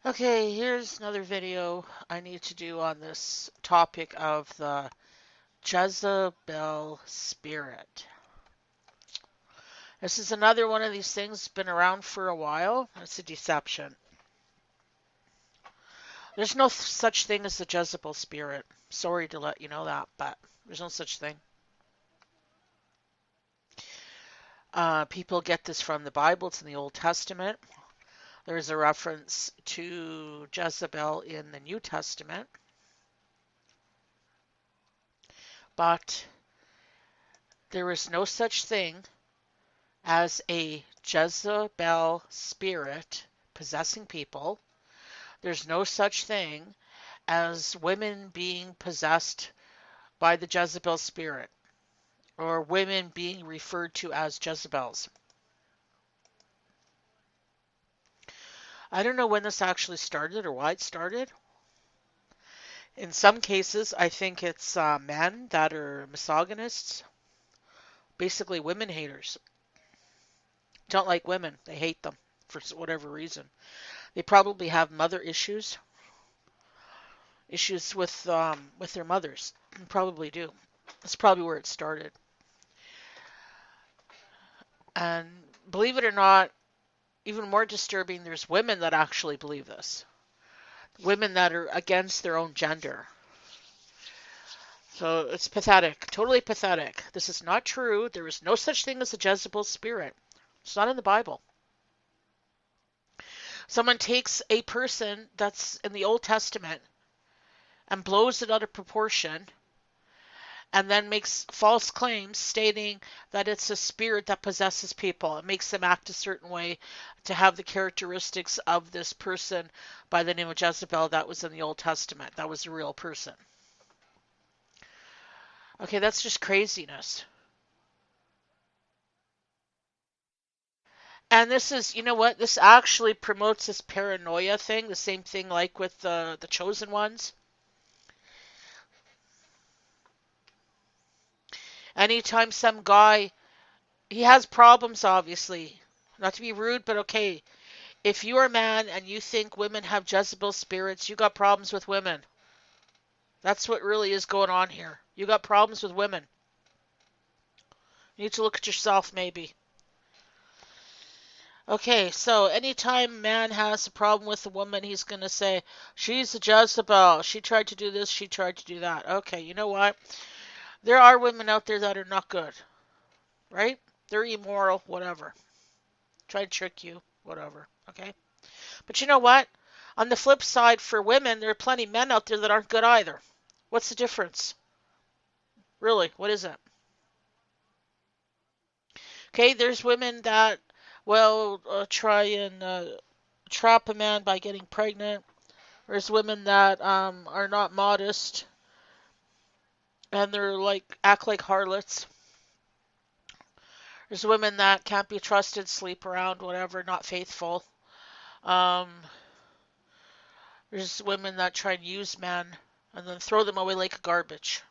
Okay, here's another video I need to do on this topic of the Jezebel Spirit. This is another one of these things that's been around for a while. It's a deception. There's no such thing as the Jezebel Spirit. Sorry to let you know that, but there's no such thing. People get this from the Bible. It's in the Old Testament. There's a reference to Jezebel in the New Testament. But there is no such thing as a Jezebel spirit possessing people. There's no such thing as women being possessed by the Jezebel spirit or women being referred to as Jezebels. I don't know when this actually started or why it started. In some cases, I think it's men that are misogynists, basically women haters. Don't like women. They hate them for whatever reason. They probably have mother issues, with their mothers. Probably do. That's probably where it started. And believe it or not, even more disturbing, there's women that actually believe this. Women that are against their own gender. So it's pathetic. Totally pathetic. This is not true. There is no such thing as a Jezebel spirit. It's not in the Bible. Someone takes a person that's in the Old Testament and blows it out of proportion and then makes false claims stating that it's a spirit that possesses people. It makes them act a certain way to have the characteristics of this person by the name of Jezebel that was in the Old Testament. That was a real person. Okay, that's just craziness. And this is, you know what? This actually promotes this paranoia thing, the same thing like with the chosen ones. Anytime some guy, he has problems, obviously. Not to be rude, but okay. If you're a man and you think women have Jezebel spirits, you got problems with women. That's what really is going on here. You got problems with women. You need to look at yourself, maybe. Okay, so anytime a man has a problem with a woman, he's going to say, she's a Jezebel. She tried to do this, she tried to do that. Okay, you know what? There are women out there that are not good, right? They're immoral, whatever. Try to trick you, whatever. Okay? But you know what? On the flip side, for women, there are plenty of men out there that aren't good either. What's the difference? Really, what is it? Okay, there's women that will try and trap a man by getting pregnant. There's women that are not modest and they're like act like harlots. There's women that can't be trusted, sleep around, whatever, not faithful. Um, there's women that try and use men and then throw them away like garbage.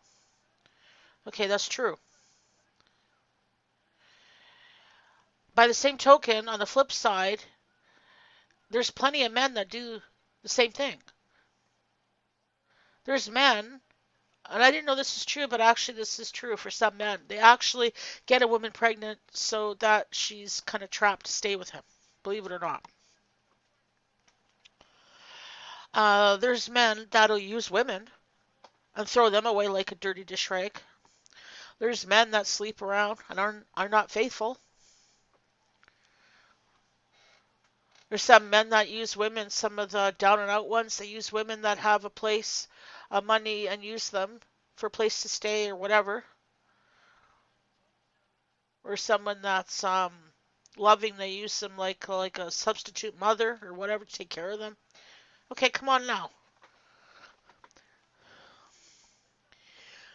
Okay, that's true. By the same token, on the flip side, there's plenty of men that do the same thing. There's men, and I didn't know this is true, but actually this is true for some men. They actually get a woman pregnant so that she's kind of trapped to stay with him, believe it or not. There's men that'll use women and throw them away like a dirty dish rag. There's men that sleep around and are not faithful. There's some men that use women, some of the down and out ones, they use women that have a place, money, and use them for a place to stay or whatever. Or someone that's loving, they use them like a substitute mother or whatever to take care of them. Okay, come on now.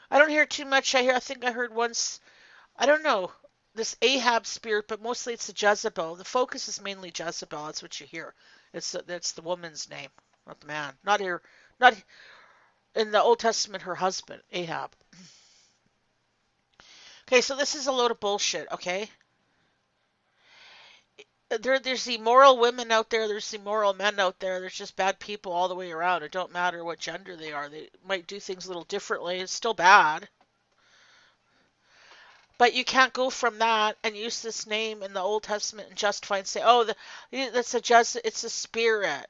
I don't hear too much. I think I heard once. I don't know this Ahab spirit, but mostly it's the Jezebel. The focus is mainly Jezebel. That's what you hear. It's the woman's name, not the man. Not her. Not in the Old Testament. Her husband Ahab. Okay, so this is a load of bullshit. Okay, There's immoral women out there. There's immoral men out there. There's just bad people all the way around. It don't matter what gender they are. They might do things a little differently. It's still bad. But you can't go from that and use this name in the Old Testament and justify and say, "Oh, it's a spirit."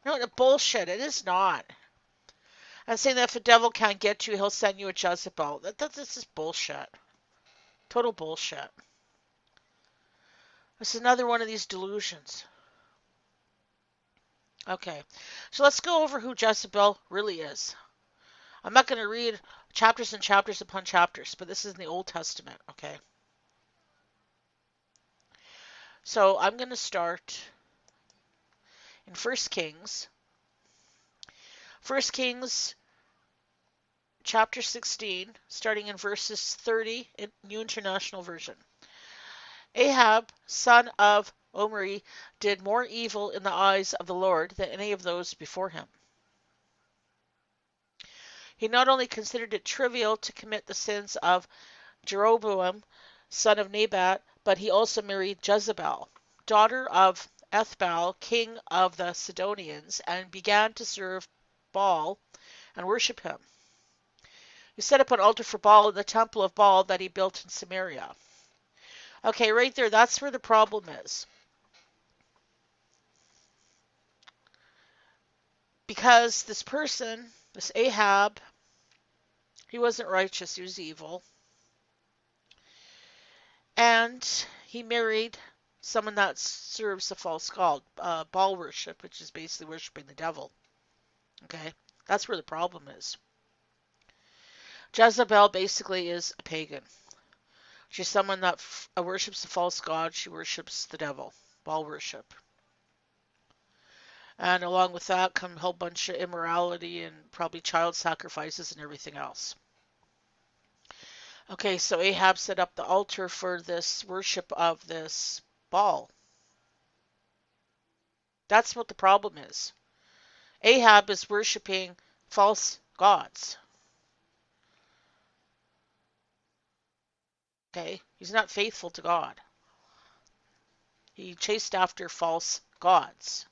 No, bullshit. It is not. And saying that if the devil can't get you, he'll send you a Jezebel. That's just bullshit. Total bullshit. It's another one of these delusions. Okay, so let's go over who Jezebel really is. I'm not going to read chapters and chapters upon chapters, but this is in the Old Testament, okay? So I'm going to start in 1 Kings. 1 Kings chapter 16, starting in verses 30 in New International Version. Ahab, son of Omri, did more evil in the eyes of the Lord than any of those before him. He not only considered it trivial to commit the sins of Jeroboam, son of Nebat, but he also married Jezebel, daughter of Ethbaal, king of the Sidonians, and began to serve Baal and worship him. He set up an altar for Baal in the temple of Baal that he built in Samaria. Okay, right there, that's where the problem is. Because this person, this Ahab, he wasn't righteous, he was evil. And he married someone that serves the false god, Baal worship, which is basically worshiping the devil. Okay, that's where the problem is. Jezebel basically is a pagan. She's someone that worships the false god. She worships the devil, Baal worship. And along with that come a whole bunch of immorality and probably child sacrifices and everything else. Okay, so Ahab set up the altar for this worship of this Baal. That's what the problem is. Ahab is worshiping false gods. Okay, he's not faithful to God. He chased after false gods.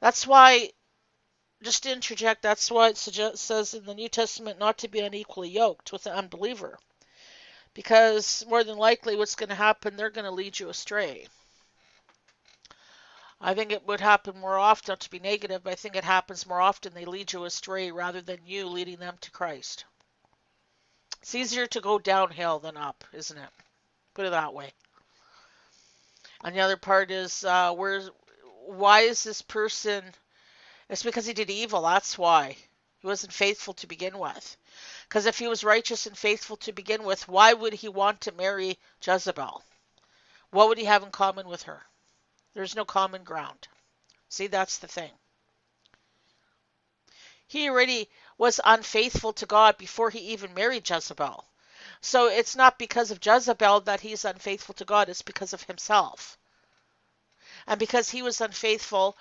That's why, just to interject, that's why it says in the New Testament not to be unequally yoked with an unbeliever. Because more than likely what's going to happen, they're going to lead you astray. I think it would happen more often, not to be negative, but I think it happens more often they lead you astray rather than you leading them to Christ. It's easier to go downhill than up, isn't it? Put it that way. And the other part is, why is this person, it's because he did evil, that's why. He wasn't faithful to begin with. Because if he was righteous and faithful to begin with, why would he want to marry Jezebel? What would he have in common with her? There's no common ground. See, that's the thing. He already was unfaithful to God before he even married Jezebel. So it's not because of Jezebel that he's unfaithful to God, it's because of himself. And because he was unfaithful,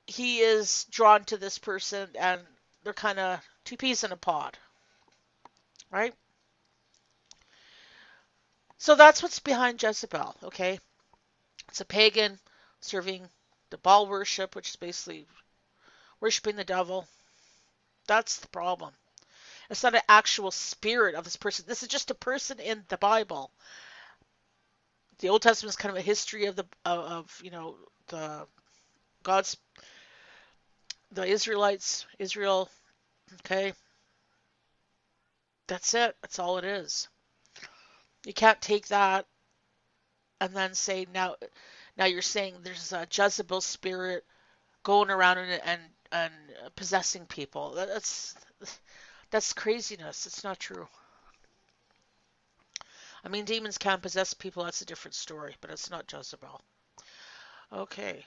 he is drawn to this person, and they're kind of two peas in a pod. Right? So that's what's behind Jezebel, okay? It's a pagan serving the Baal worship, which is basically worshiping the devil. That's the problem. It's not an actual spirit of this person. This is just a person in the Bible. The Old Testament is kind of a history of the God's, the Israelites, Israel. Okay, that's it. That's all it is. You can't take that and then say now you're saying there's a Jezebel spirit going around and possessing people. That's craziness. It's not true. I mean, demons can possess people. That's a different story, but it's not Jezebel. Okay.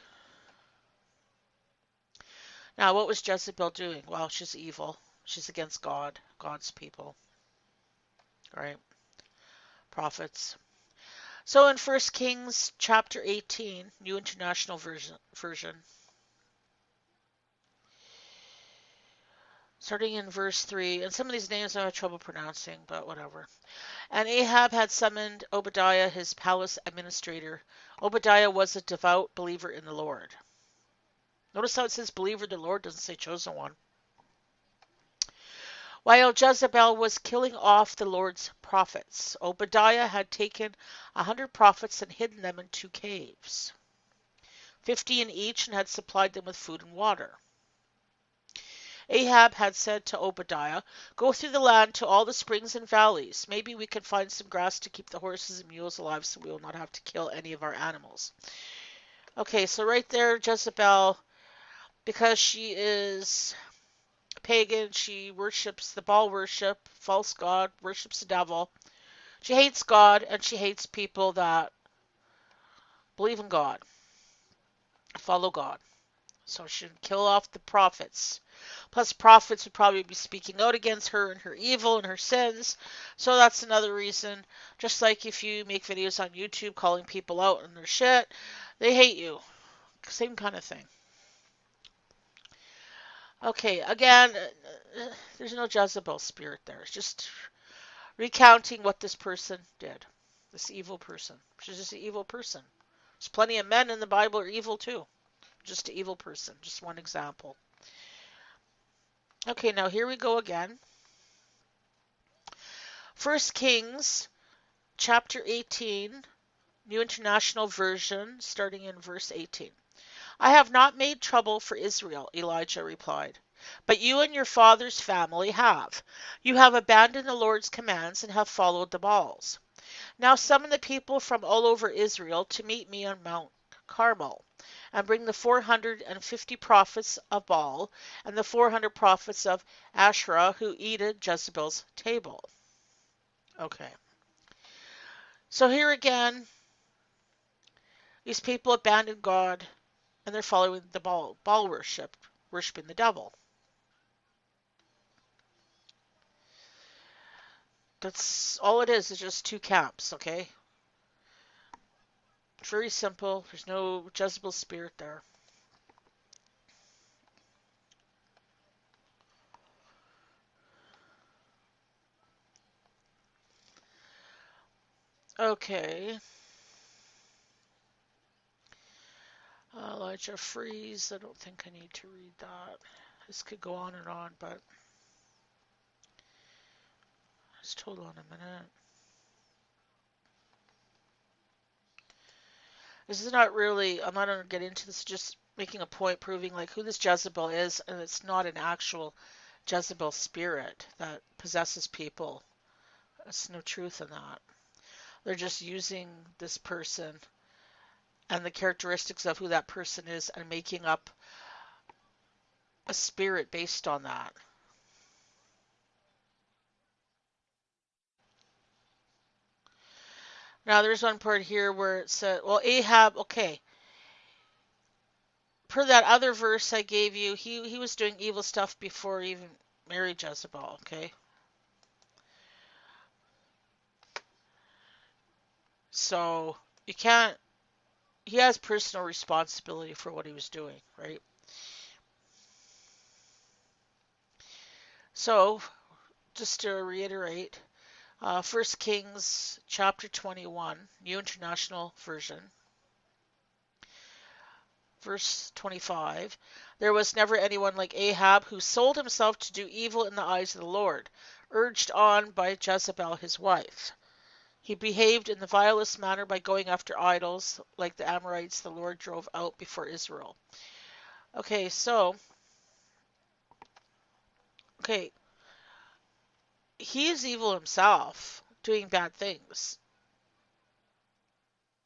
Now, what was Jezebel doing? Well, she's evil. She's against God, God's people. Right? Prophets. So in 1 Kings chapter 18, New International Version. Starting in verse 3. And some of these names I have trouble pronouncing, but whatever. And Ahab had summoned Obadiah, his palace administrator. Obadiah was a devout believer in the Lord. Notice how it says believer in the Lord, doesn't say chosen one. While Jezebel was killing off the Lord's prophets, Obadiah had taken 100 prophets and hidden them in 2 caves, 50 in each, and had supplied them with food and water. Ahab had said to Obadiah, "Go through the land to all the springs and valleys. Maybe we can find some grass to keep the horses and mules alive so we will not have to kill any of our animals." Okay, so right there, Jezebel, because she is pagan, she worships the Baal worship, false god, worships the devil. She hates God and she hates people that believe in God, follow God. So she should kill off the prophets. Plus, prophets would probably be speaking out against her and her evil and her sins. So that's another reason. Just like if you make videos on YouTube calling people out on their shit, they hate you. Same kind of thing. Okay, again, there's no Jezebel spirit there. It's just recounting what this person did. This evil person. She's just an evil person. There's plenty of men in the Bible are evil too. Just an evil person. Just one example. Okay, now here we go again. 1 Kings chapter 18, New International Version, starting in verse 18. "I have not made trouble for Israel," Elijah replied, "but you and your father's family have. You have abandoned the Lord's commands and have followed the Baals. Now summon the people from all over Israel to meet me on Mount Carmel, and bring the 450 prophets of Baal and the 400 prophets of Asherah who eat at Jezebel's table." Okay. So here again, these people abandon God and they're following the Baal worship, worshiping the devil. That's all it is just 2 camps, okay? It's very simple. There's no Jezebel spirit there. Okay. Elijah Freeze. I don't think I need to read that. This could go on and on, but just hold on a minute. This is not really, I'm not going to get into this, just making a point proving like who this Jezebel is, and it's not an actual Jezebel spirit that possesses people. There's no truth in that. They're just using this person and the characteristics of who that person is and making up a spirit based on that. Now, there's one part here where it said, well, Ahab, okay, per that other verse I gave you, he was doing evil stuff before he even married Jezebel, okay? So, you can't, he has personal responsibility for what he was doing, right? So, just to reiterate, 1 Kings chapter 21, New International Version, verse 25, "There was never anyone like Ahab who sold himself to do evil in the eyes of the Lord, urged on by Jezebel his wife. He behaved in the vilest manner by going after idols, like the Amorites the Lord drove out before Israel." Okay, so, okay, he is evil himself, doing bad things.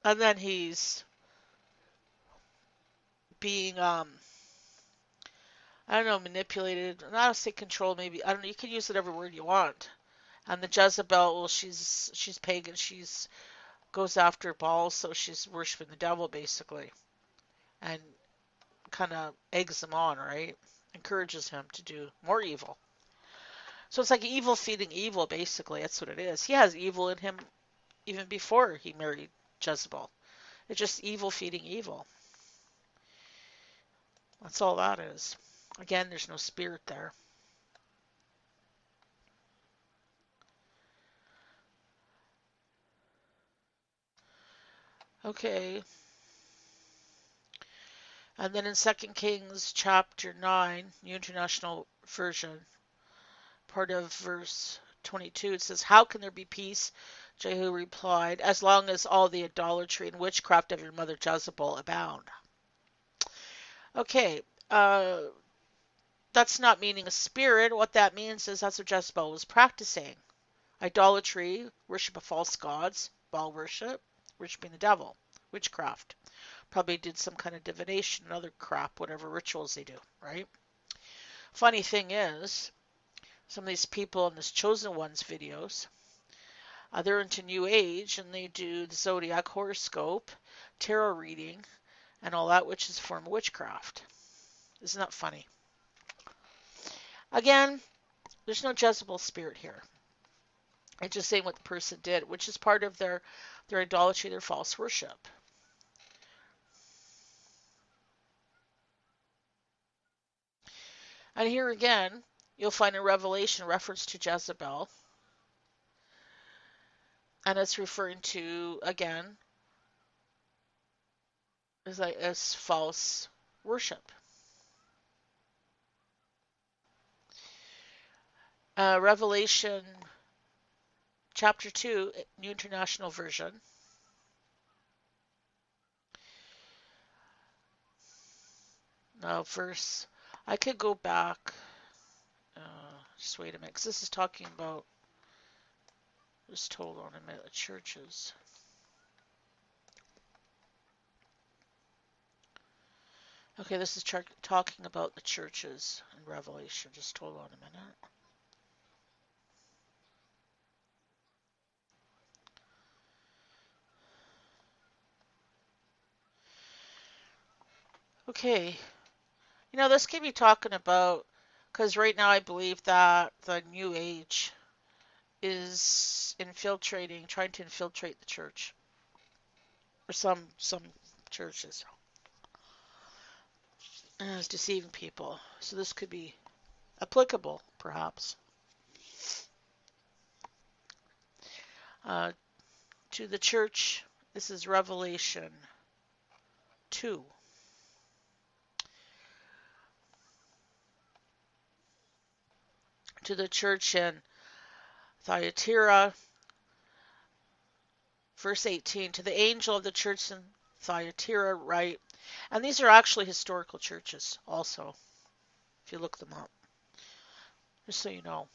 And then he's being, I don't know, manipulated. I don't say controlled, maybe. I don't know. You can use whatever word you want. And the Jezebel, well, she's pagan. She's goes after Baal, so she's worshiping the devil basically, and kind of eggs him on, right? Encourages him to do more evil. So it's like evil feeding evil, basically. That's what it is. He has evil in him even before he married Jezebel. It's just evil feeding evil. That's all that is. Again, there's no spirit there. Okay. And then in 2 Kings chapter 9, New International Version, part of verse 22, it says, "How can there be peace?" Jehu replied, "As long as all the idolatry and witchcraft of your mother Jezebel abound." Okay, that's not meaning a spirit. What that means is that's what Jezebel was practicing. Idolatry, worship of false gods, Baal worship, worshiping the devil, witchcraft. Probably did some kind of divination and other crap, whatever rituals they do, right? Funny thing is, some of these people in this Chosen Ones videos, they're into New Age and they do the zodiac horoscope, tarot reading, and all that, which is a form of witchcraft. Isn't that funny? Again, there's no Jezebel spirit here. It's just saying what the person did, which is part of their idolatry, their false worship. And here again, you'll find a Revelation reference to Jezebel, and it's referring to, again, as false worship. Revelation chapter 2, New International Version. Now, verse, I could go back, just wait a minute, because this is talking about, just hold on a minute, the churches. Okay, this is talking about the churches in Revelation. Just hold on a minute. Okay, this could be talking about, because right now I believe that the New Age is infiltrating, trying to infiltrate the church, or some churches, and is deceiving people. So this could be applicable, perhaps, uh, to the church. This is Revelation 2. To the church in Thyatira, verse 18, to the angel of the church in Thyatira write, and these are actually historical churches also, if you look them up, just so you know.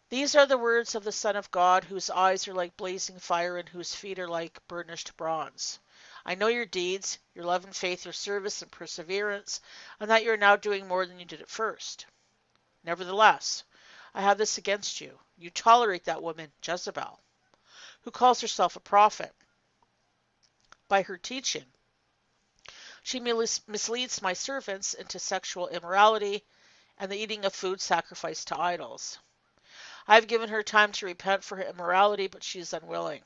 These are the words of the Son of God, whose eyes are like blazing fire and whose feet are like burnished bronze. I know your deeds, your love and faith, your service and perseverance, and that you are now doing more than you did at first. Nevertheless, I have this against you. You tolerate that woman, Jezebel, who calls herself a prophet. By her teaching, she misleads my servants into sexual immorality and the eating of food sacrificed to idols. I have given her time to repent for her immorality, but she is unwilling.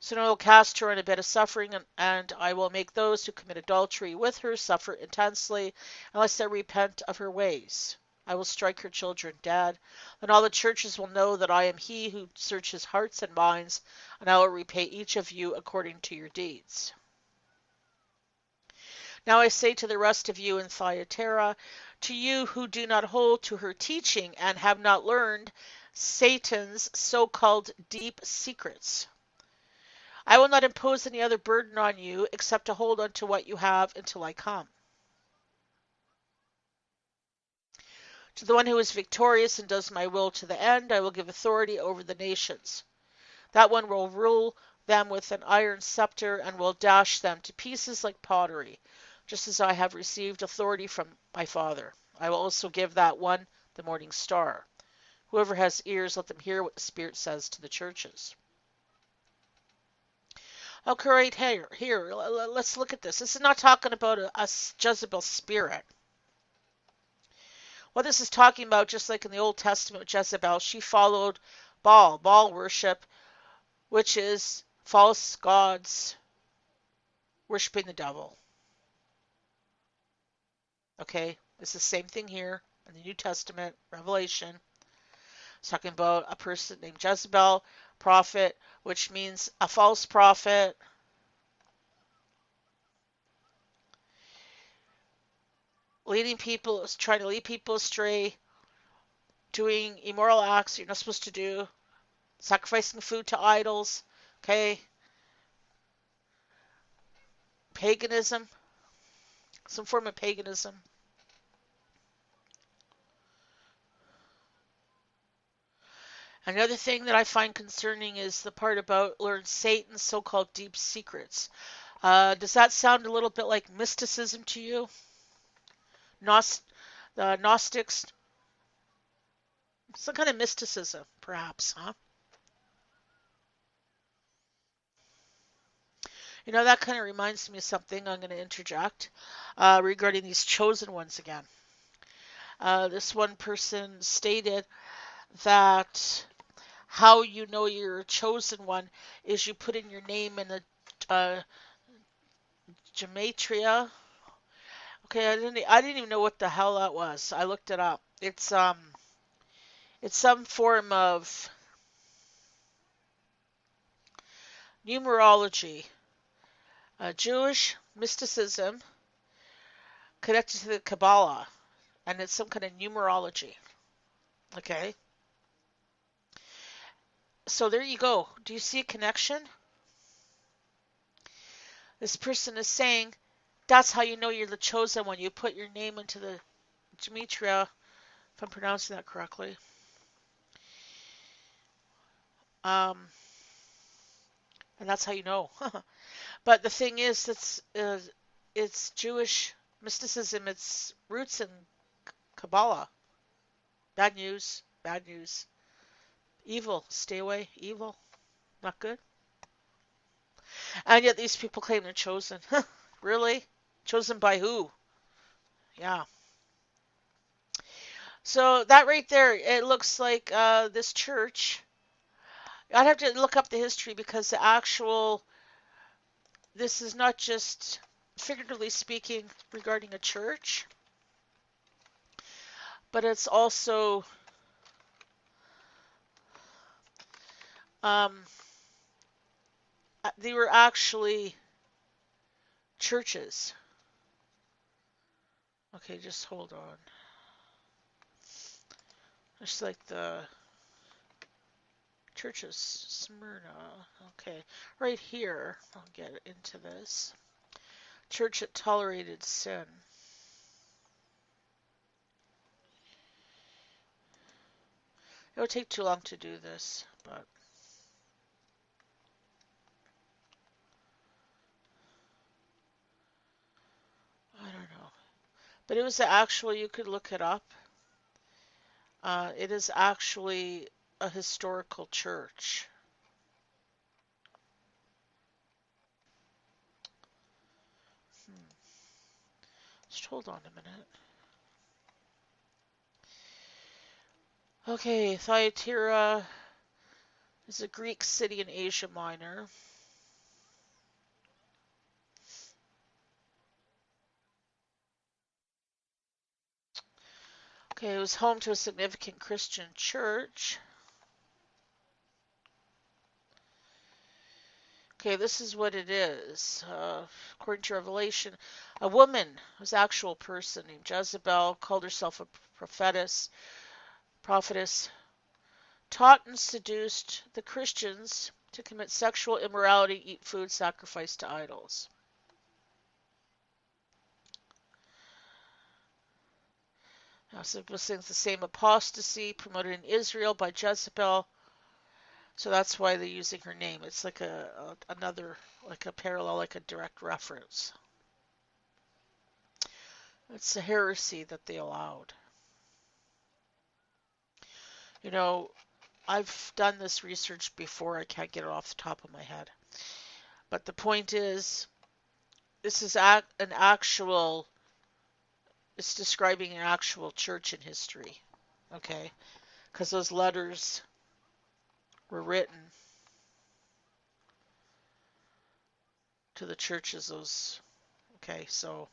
So I will cast her in a bed of suffering, and I will make those who commit adultery with her suffer intensely, unless they repent of her ways. I will strike her children dead, and all the churches will know that I am he who searches hearts and minds, and I will repay each of you according to your deeds. Now I say to the rest of you in Thyatira, to you who do not hold to her teaching and have not learned Satan's so-called deep secrets, I will not impose any other burden on you except to hold on to what you have until I come. To the one who is victorious and does my will to the end, I will give authority over the nations. That one will rule them with an iron scepter and will dash them to pieces like pottery, just as I have received authority from my Father. I will also give that one the morning star. Whoever has ears, let them hear what the Spirit says to the churches. Okay, right here, let's look at this. This is not talking about a Jezebel spirit. What this is talking about, just like in the Old Testament with Jezebel, she followed Baal worship, which is false gods worshiping the devil. Okay, it's the same thing here in the New Testament, Revelation. It's talking about a person named Jezebel prophet, which means a false prophet, leading people, trying to lead people astray, doing immoral acts you're not supposed to do, sacrificing food to idols, okay, paganism, some form of paganism. Another thing that I find concerning is the part about learn Satan's so-called deep secrets. Does that sound a little bit like mysticism to you? Gnost the Gnostics, some kind of mysticism, perhaps, huh? You know, that kind of reminds me of something I'm going to interject regarding these chosen ones again. This one person stated that how you know you're a chosen one is you put in your name in the gematria. Okay, I didn't even know what the hell that was. I looked it up. It's some form of numerology, Jewish mysticism connected to the Kabbalah, and it's some kind of numerology. Okay, so there you go. Do you see a connection? This person is saying that's how you know you're the chosen one. You put your name into the gematria, if I'm pronouncing that correctly. Um, and that's how you know. But the thing is, it's Jewish mysticism. Its roots in Kabbalah. Bad news. Bad news. Evil. Stay away. Evil. Not good. And yet these people claim they're chosen. Really? Chosen by who? Yeah. So that right there, it looks like this church. I'd have to look up the history because this is not just figuratively speaking regarding a church, but it's also um, they were actually churches. Okay, just hold on. Just like the church of Smyrna. Okay, right here, I'll get into this. Church that tolerated sin. It would take too long to do this, but I don't know. But it was actually, you could look it up. It is actually a historical church. Hmm. Just hold on a minute. Okay, Thyatira is a Greek city in Asia Minor. Okay, it was home to a significant Christian church. Okay, this is what it is. According to Revelation, a woman, was an actual person named Jezebel, called herself a prophetess, taught and seduced the Christians to commit sexual immorality, eat food sacrificed to idols. Now, so it was the same apostasy promoted in Israel by Jezebel, so that's why they're using her name. It's like another, like a parallel, like a direct reference. It's a heresy that they allowed. You know, I've done this research before. I can't get it off the top of my head. But the point is, this is an actual, it's describing an actual church in history. Okay? Because those letters were written to the churches. Okay, so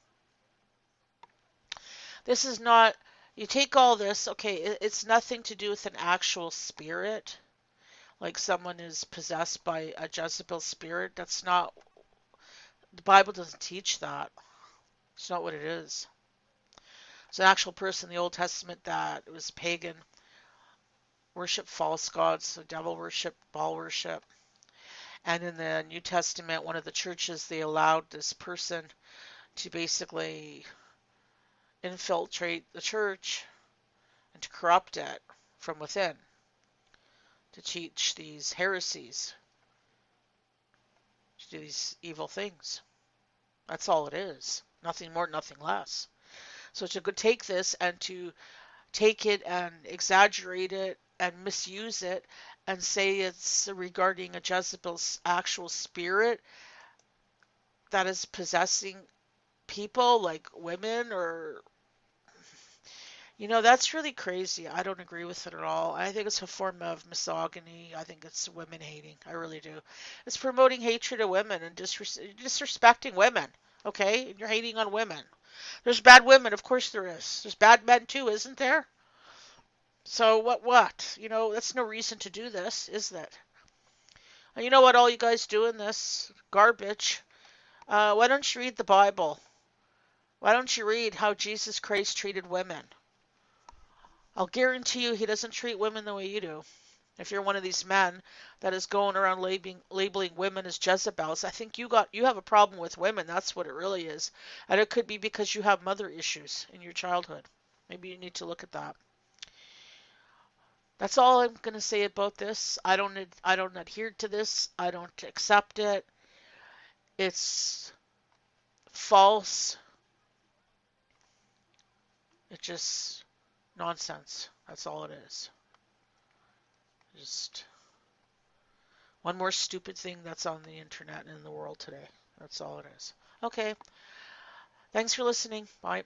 this is not, you take all this, okay, it's nothing to do with an actual spirit. like someone is possessed by a Jezebel spirit. That's not, the Bible doesn't teach that. It's not what it is. It's an actual person in the Old Testament that was pagan, worship false gods, so devil worship, Baal worship. And in the New Testament, one of the churches, they allowed this person to basically infiltrate the church and to corrupt it from within, to teach these heresies, to do these evil things. That's all it is. Nothing more, nothing less. So to go take this and to take it and exaggerate it and misuse it and say it's regarding a Jezebel's actual spirit that is possessing people like women or that's really crazy. I don't agree with it at all. I think it's a form of misogyny. I think it's women hating. I really do. It's promoting hatred of women and disrespecting women. Okay? And you're hating on women. There's bad women, of course there is. There's bad men too, isn't there? So what? That's no reason to do this, is that? And you know what all you guys do in this garbage? Why don't you read the Bible? Why don't you read how Jesus Christ treated women? I'll guarantee you he doesn't treat women the way you do. If you're one of these men that is going around labeling women as Jezebels, I think you have a problem with women. That's what it really is. And it could be because you have mother issues in your childhood. Maybe you need to look at that. That's all I'm going to say about this. I don't adhere to this. I don't accept it. It's false. It's just nonsense. That's all it is. Just one more stupid thing that's on the internet and in the world today. That's all it is. Okay. Thanks for listening. Bye.